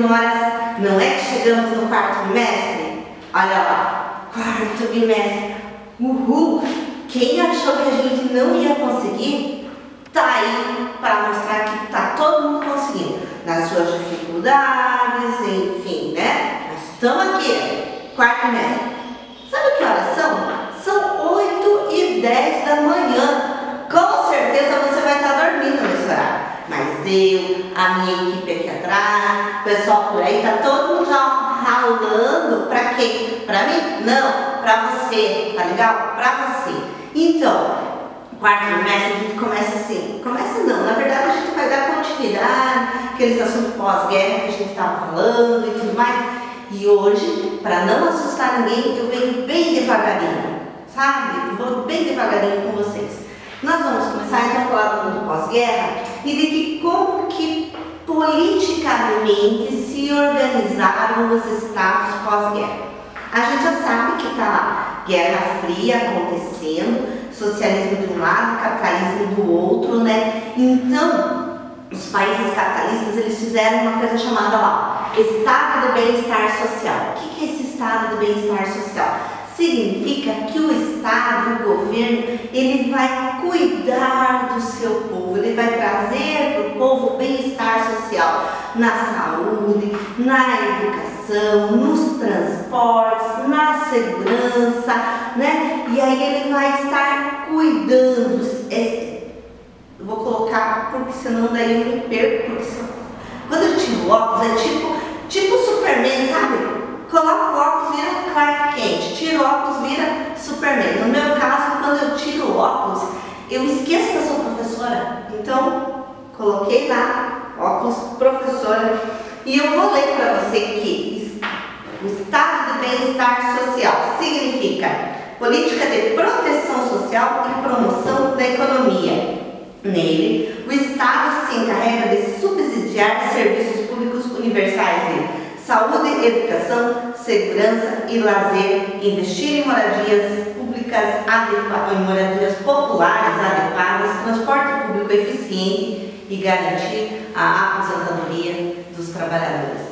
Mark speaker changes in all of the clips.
Speaker 1: demoras, não é que chegamos no quarto bimestre? Olha lá, quarto bimestre, uhul! Quem achou que a gente não ia conseguir, tá aí para mostrar que tá todo mundo conseguindo, nas suas dificuldades, enfim, né? Nós estamos aqui, quarto bimestre. Sabe que horas são? São 8h10 da manhã. Com certeza você vai estar dormindo nesse horário. Mas eu, a minha equipe aqui atrás, o pessoal por aí, tá todo mundo já ralando. Pra quem? Pra mim? Não, pra você, tá legal? Pra você. Então, quarto bimestre a gente começa assim. Começa não, na verdade a gente vai dar continuidade, aqueles assuntos pós-guerra que a gente estava falando e tudo mais. E hoje, para não assustar ninguém, eu venho bem devagarinho, sabe? Vou bem devagarinho com vocês. Nós vamos começar então a falar do mundo pós-guerra e de que como que politicamente se organizaram os estados pós-guerra. A gente já sabe que está lá Guerra Fria acontecendo, socialismo de um lado, capitalismo do outro, né? Então, os países capitalistas, eles fizeram uma coisa chamada lá, Estado do Bem-Estar Social. O que é esse Estado do Bem-Estar Social? Significa que o Estado, o governo, ele vai cuidar do seu povo, ele vai trazer para o povo bem-estar social na saúde, na educação, nos transportes, na segurança, né? E aí ele vai estar cuidando. Eu vou colocar, porque senão daí eu me perco, porque quando eu tiro o óculos é tipo Superman, sabe? Coloco o óculos, vira Clark Kent, tiro o óculos, vira Superman. No meu caso, quando eu tiro o óculos, eu esqueço que eu sou professora. Então, coloquei lá, óculos, professora, e eu vou ler para você que o Estado do Bem-Estar Social significa política de proteção social e promoção da economia. Nele, o Estado se encarrega de subsidiar serviços públicos universais de saúde, educação, segurança e lazer, investir em moradias públicas adequadas, em moradias populares adequadas, transporte público eficiente e garantir a aposentadoria dos trabalhadores.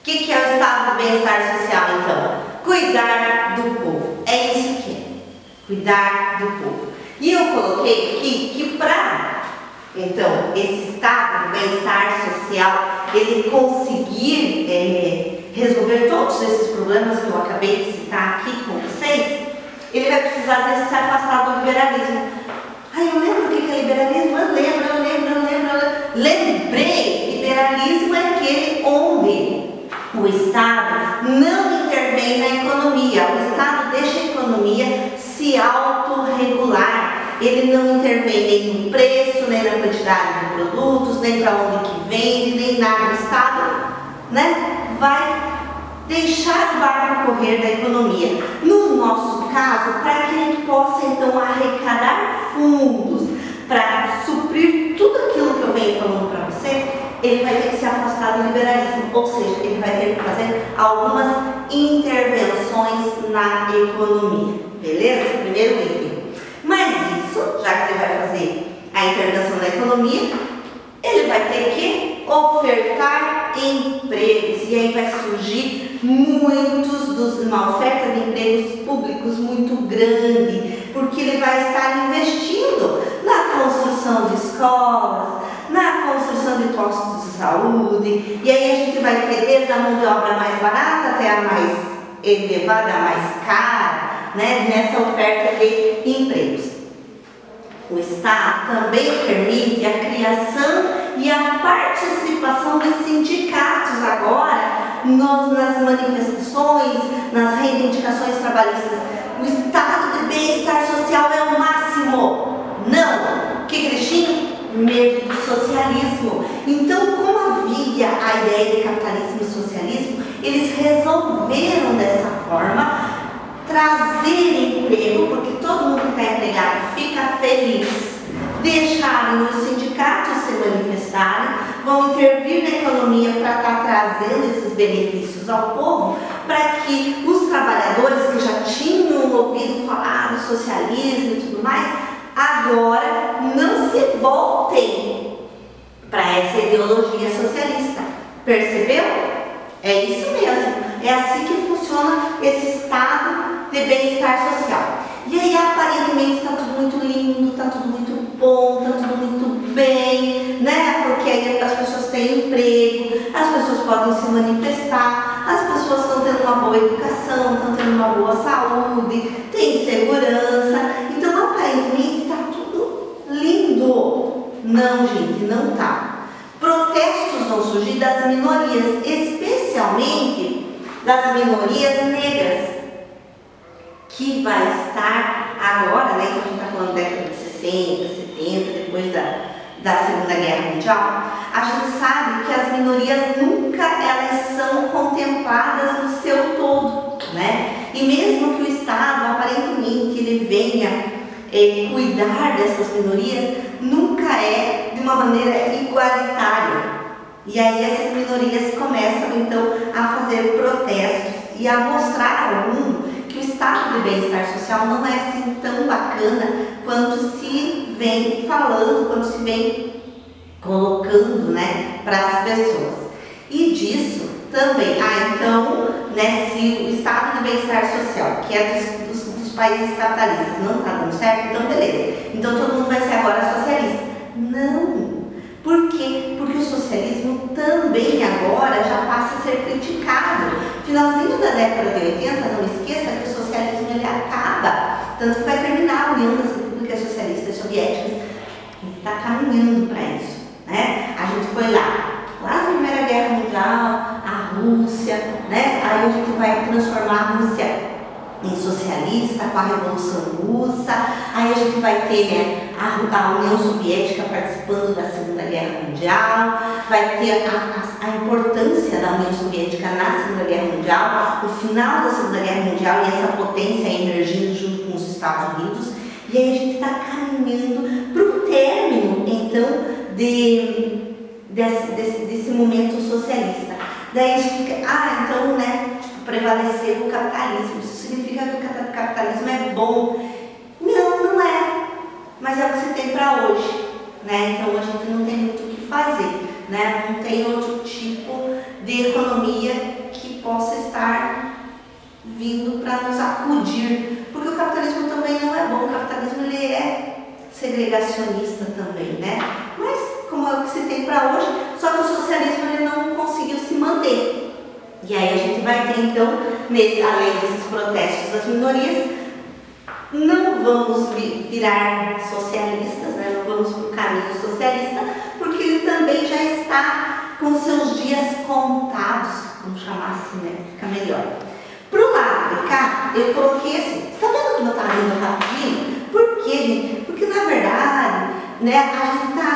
Speaker 1: O que é o Estado do Bem-Estar Social, então? Cuidar do povo. É isso que é. Cuidar do povo. E eu coloquei aqui que então, esse Estado do Bem-Estar Social, ele conseguir resolver todos esses problemas que eu acabei de citar aqui com vocês, ele vai precisar de se afastar do liberalismo. Ai, eu lembro o que é liberalismo? Eu lembro. Lembrei, liberalismo é aquele onde o Estado não intervém na economia, o Estado deixa a economia se autorregular. Ele não intervém nem no preço, nem na quantidade de produtos, nem para onde que vende, nem nada. O Estado, né, vai deixar o barco correr da economia. No nosso caso, para que a gente possa então arrecadar fundos para suprir tudo aquilo que eu venho falando para você, ele vai ter que se afastar do liberalismo, ou seja, ele vai ter que fazer algumas intervenções na economia, beleza? Primeiro item. Mas isso, já que ele vai fazer a intervenção na economia, ele vai ter que ofertar empregos. E aí vai surgir uma oferta de empregos públicos muito grande, porque ele vai estar investindo na construção de escolas, na construção de postos de saúde. E aí a gente vai ter desde a mão de obra mais barata até a mais elevada, a mais cara, né, nessa oferta de empregos. O Estado também permite a criação e a participação de sindicatos agora nas manifestações, nas reivindicações trabalhistas. O Estado de Bem-Estar Social é o máximo. Não! O que eles tinham? Medo do socialismo. Então, como havia a ideia de capitalismo e socialismo, eles resolveram dessa forma trazer emprego, porque todo mundo que está empregado fica feliz, deixarem os sindicatos se manifestarem, vão intervir na economia para estar trazendo esses benefícios ao povo, para que os trabalhadores que já tinham ouvido falar do socialismo e tudo mais, agora não se voltem para essa ideologia socialista. Percebeu? É isso mesmo. É assim que funciona esse estado de bem-estar social. E aí, aparentemente, está tudo muito lindo, está tudo muito bom, está tudo muito bem, né? Porque aí as pessoas têm emprego, as pessoas podem se manifestar, as pessoas estão tendo uma boa educação, estão tendo uma boa saúde, tem segurança. Então, aparentemente, está tudo lindo. Não, gente, não está. Protestos vão surgir das minorias, especialmente das minorias negras, que vai estar agora, né, que a gente está falando da década de 60, 70, depois da Segunda Guerra Mundial, a gente sabe que as minorias nunca elas são contempladas no seu todo, né? E mesmo que o Estado, aparentemente, ele venha cuidar dessas minorias, nunca é de uma maneira igualitária. E aí essas minorias começam, então, a fazer protestos e a mostrar ao mundo que o estado de bem-estar social não é assim tão bacana quanto se vem falando, quanto se vem colocando, né, para as pessoas. E disso também, então, né, se o estado de bem-estar social, que é dos países capitalistas, não está dando certo, então beleza. Então todo mundo vai ser agora socialista. Não. Por quê? Porque o socialismo também agora já passa a ser criticado. Finalzinho da década de 80, não esqueça que o socialismo ele acaba. Tanto que vai terminar a União das Repúblicas Socialistas Soviéticas. Está caminhando para isso, né? A gente foi lá na Primeira Guerra Mundial, a Rússia, né? Aí a gente vai transformar a Rússia em socialista com a Revolução Russa. Aí a gente vai ter, né, a União Soviética participando da Segunda Guerra Mundial, vai ter a importância da União Soviética na Segunda Guerra Mundial, o final da Segunda Guerra Mundial e essa potência emergindo junto com os Estados Unidos. E aí a gente está caminhando para o término, então, desse momento socialista. Daí a gente fica, então, né, prevalecer o capitalismo. Isso significa que o capitalismo é bom? Não, não é. Mas é o que você tem para hoje, né? Então a gente não tem muito o que fazer, né? Não tem outro tipo de economia que possa estar vindo para nos acudir, porque o capitalismo também não é bom. O capitalismo ele é segregacionista também, né? Mas como é o que se tem para hoje, só que o socialismo ele não conseguiu se manter. E aí a gente vai ter então, além desses protestos das minorias, não vamos virar socialistas, né? Não vamos para o caminho socialista, porque ele também já está com seus dias contados, vamos chamar assim, né? Fica melhor. Para o lado de cá, eu coloquei assim, está vendo como eu estava indo rapidinho? Por quê, gente? Porque na verdade, né, a gente está,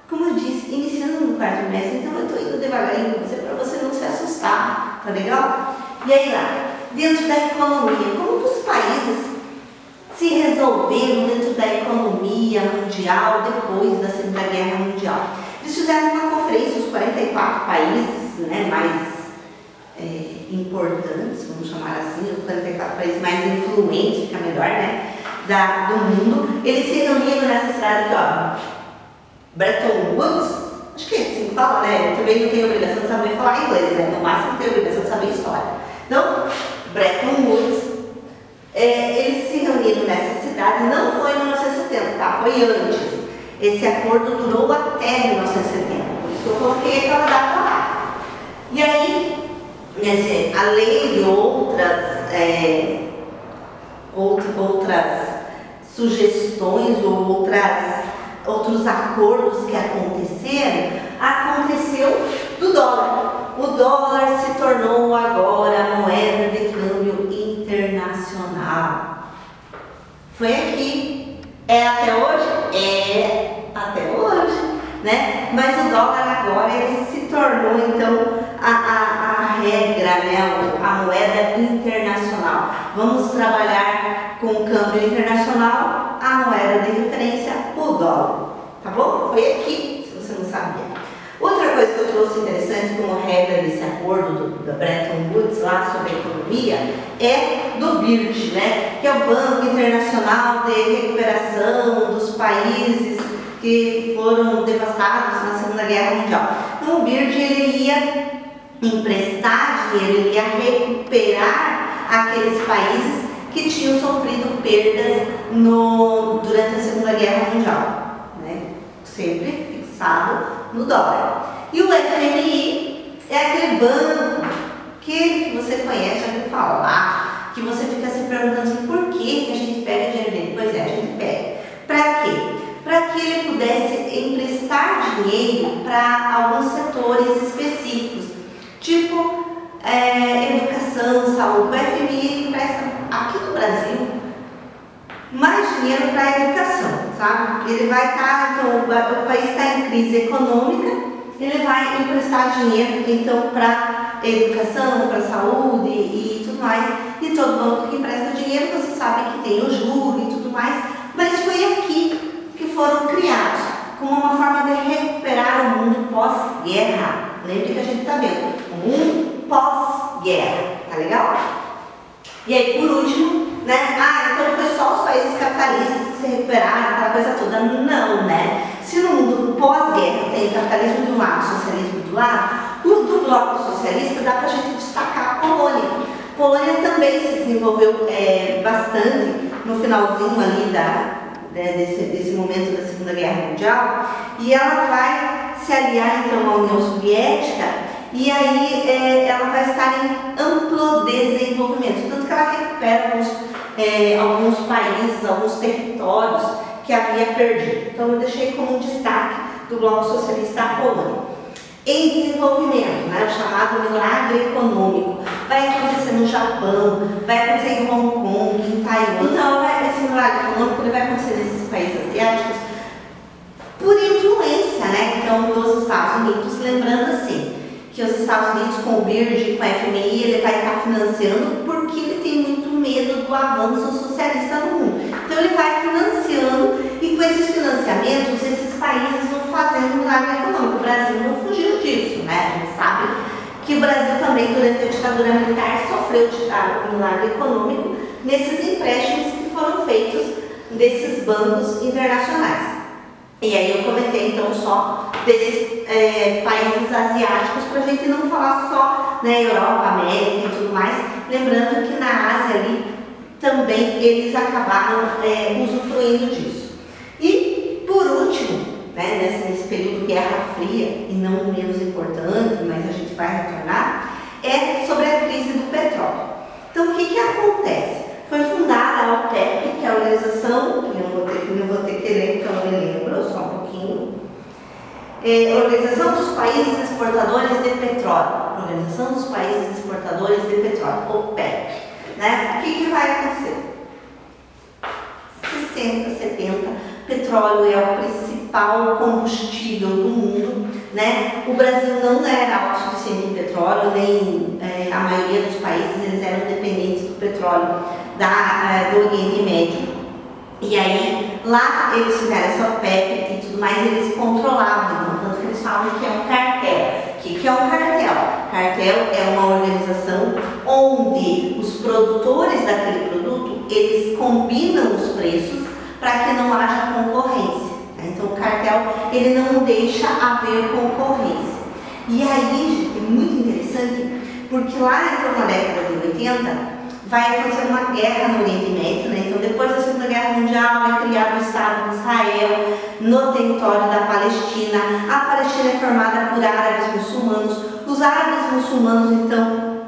Speaker 1: como eu disse, iniciando no quarto trimestre, então eu estou indo devagarinho com você para você não se assustar, tá legal? E aí lá, dentro da economia, como que os países se resolveram dentro da economia mundial depois da Segunda Guerra Mundial? Eles fizeram uma conferência, os 44 países, né, mais importantes, vamos chamar assim, os 44 países mais influentes, fica melhor, né, do mundo. Eles se reuniram nessa cidade aqui, ó, Bretton Woods, acho que é assim que fala, né? Eu também não tenho obrigação de saber falar inglês, né? No máximo tenho obrigação de saber história. Então, Bretton Woods, eles se reuniram nessa cidade, não foi em 1970, tá? Foi antes. Esse acordo durou até 1970, por isso que eu coloquei aquela data lá. E aí, além de outras sugestões ou outros acordos que aconteceu do dólar. O dólar se tornou agora a moeda de câmbio internacional. Foi aqui. É até hoje? É até hoje, né? Mas o dólar agora ele se tornou então a regra, né? A moeda internacional. Vamos trabalhar com o câmbio internacional, a moeda de referência, o dólar. Tá bom? Foi aqui, se você não sabia. Outra coisa que eu trouxe interessante como regra desse acordo da Bretton Woods lá sobre a economia é do BIRD, né? Que é o Banco Internacional de Recuperação dos países que foram devastados na Segunda Guerra Mundial. Então o BIRD ele ia emprestar dinheiro, ele ia recuperar aqueles países que tinham sofrido perdas durante a Segunda Guerra Mundial, né? Sempre fixado no dólar. E o FMI é aquele banco, aquele que você conhece, já ouviu falar, que você fica se perguntando assim, por que a gente pega dinheiro dele? Pois é, a gente pega. Para quê? Para que ele pudesse emprestar dinheiro para alguns setores específicos, tipo educação, saúde. O FMI empresta aqui no Brasil mais dinheiro para a educação, sabe? Ele vai estar, então o país está em crise econômica, ele vai emprestar dinheiro então para educação, para saúde e tudo mais. E todo banco que empresta dinheiro, você sabe que tem o juro e tudo mais, mas foi aqui que foram criados como uma forma de recuperar o mundo pós-guerra. Lembre que a gente está vendo o mundo pós-guerra, tá legal? E aí, por último, né? Então foi só os países capitalistas que se recuperaram, aquela coisa toda. Não, né? Se no mundo pós-guerra tem capitalismo de um lado, socialismo do lado, do bloco socialista dá pra gente destacar a Polônia. A Polônia também se desenvolveu bastante no finalzinho ali desse momento da Segunda Guerra Mundial, e ela vai se aliar então à União Soviética, e aí ela vai estar em amplo desenvolvimento, tanto que ela recupera alguns países, alguns territórios que havia perdido. Então eu deixei como um destaque do Bloco Socialista a Polônia. Em desenvolvimento, né, o chamado milagre econômico, vai acontecer no Japão, vai acontecer em Hong Kong, em Taiwan. Então esse milagre econômico ele vai acontecer nesses países asiáticos por influência, né, então, dos Estados Unidos. Lembrando assim, que os Estados Unidos com o BIRD, com a FMI, ele vai estar financiando porque ele tem muito medo do avanço socialista no mundo. Então ele vai financiando, e com esses financiamentos, esses países vão fazendo um milagre econômico. O Brasil não fugiu disso, né? A gente sabe que o Brasil também, durante a ditadura militar, sofreu um milagre econômico nesses empréstimos que foram feitos desses bancos internacionais. E aí eu comentei então só desses países asiáticos, para a gente não falar só na Europa, América e tudo mais, lembrando que na Ásia ali também eles acabaram usufruindo disso. E por último, né, nesse período de Guerra Fria, e não menos importante, mas a gente vai retornar, é sobre a crise do petróleo. Então o que acontece? Foi fundada a OPEP, que é a organização, que eu não vou ter que ler porque eu não me lembro, só um pouquinho. Organização dos Países Exportadores de Petróleo. Organização dos Países Exportadores de Petróleo, OPEP. Né? O que vai acontecer? 60, 70, petróleo é o principal combustível do mundo, né? O Brasil não era autossuficiente em petróleo, nem a maioria dos países eles eram dependentes do petróleo do Oriente Médio. E aí, lá eles fizeram essa OPEP e tudo mais, eles controlavam, então, tanto que eles falam que é um cartel. O que é um cartel? Cartel é uma organização onde os produtores daquele produto, eles combinam os preços para que não haja concorrência. Então o cartel, ele não deixa haver concorrência. E aí, gente, é muito interessante, porque lá então, na década de 80, vai acontecer uma guerra no Oriente Médio, né? Então depois da Segunda Guerra Mundial é criado o Estado de Israel no território da Palestina. A Palestina é formada por árabes muçulmanos. Os árabes muçulmanos, então,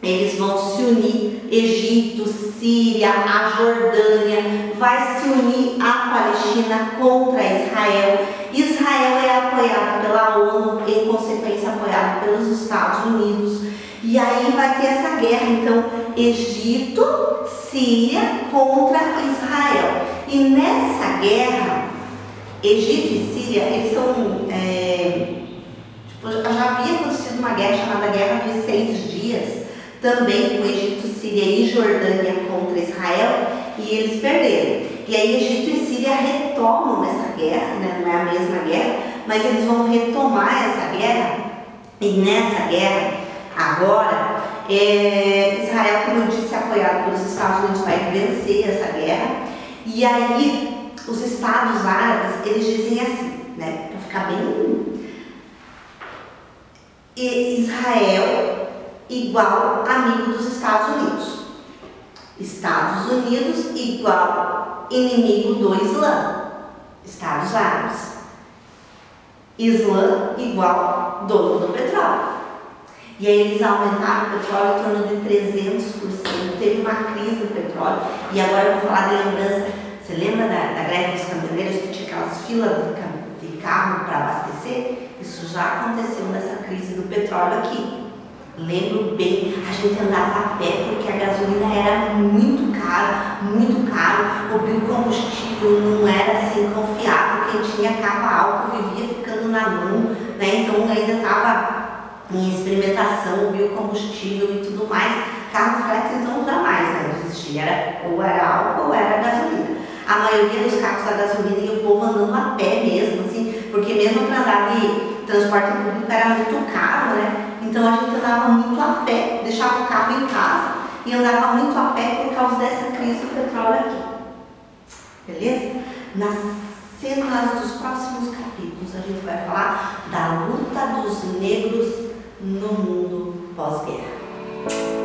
Speaker 1: eles vão se unir, Egito, Síria, a Jordânia, vai se unir a Palestina contra Israel. Israel é apoiado pela ONU, em consequência apoiado pelos Estados Unidos. E aí vai ter essa guerra, então, Egito, Síria contra Israel. E nessa guerra, Egito e Síria, eles estão... já havia acontecido uma guerra chamada Guerra dos 6 Dias, também com Egito, Síria e Jordânia contra Israel, e eles perderam. E aí Egito e Síria retomam essa guerra, né? Não é a mesma guerra, mas eles vão retomar essa guerra, e nessa guerra, agora, Israel, como eu disse, apoiado pelos Estados Unidos, vai vencer essa guerra. E aí, os estados árabes, eles dizem assim, né, para ficar bem E Israel igual amigo dos Estados Unidos. Estados Unidos igual inimigo do Islã. Estados Árabes. Islã igual dono do petróleo. E aí eles aumentaram o petróleo em torno de 300%. Teve uma crise do petróleo. E agora eu vou falar de lembrança. Você lembra da greve dos caminhoneiros que tinha aquelas filas de carro para abastecer? Isso já aconteceu nessa crise do petróleo aqui. Lembro bem, a gente andava a pé porque a gasolina era muito caro, muito caro. O biocombustível não era assim confiável. Quem tinha carro álcool vivia ficando na mão, né? Então ainda estava em experimentação o biocombustível e tudo mais. Carro flex então jamais, né? Não existia, ou era álcool ou era gasolina. A maioria dos carros a gasolina e o povo andando a pé mesmo, assim, porque mesmo para andar de transporte público era muito caro, né? Então a gente andava muito a pé, deixava o carro em casa e andava muito a pé por causa dessa crise do petróleo aqui. Beleza? Nas cenas dos próximos capítulos a gente vai falar da luta dos negros no mundo pós-guerra.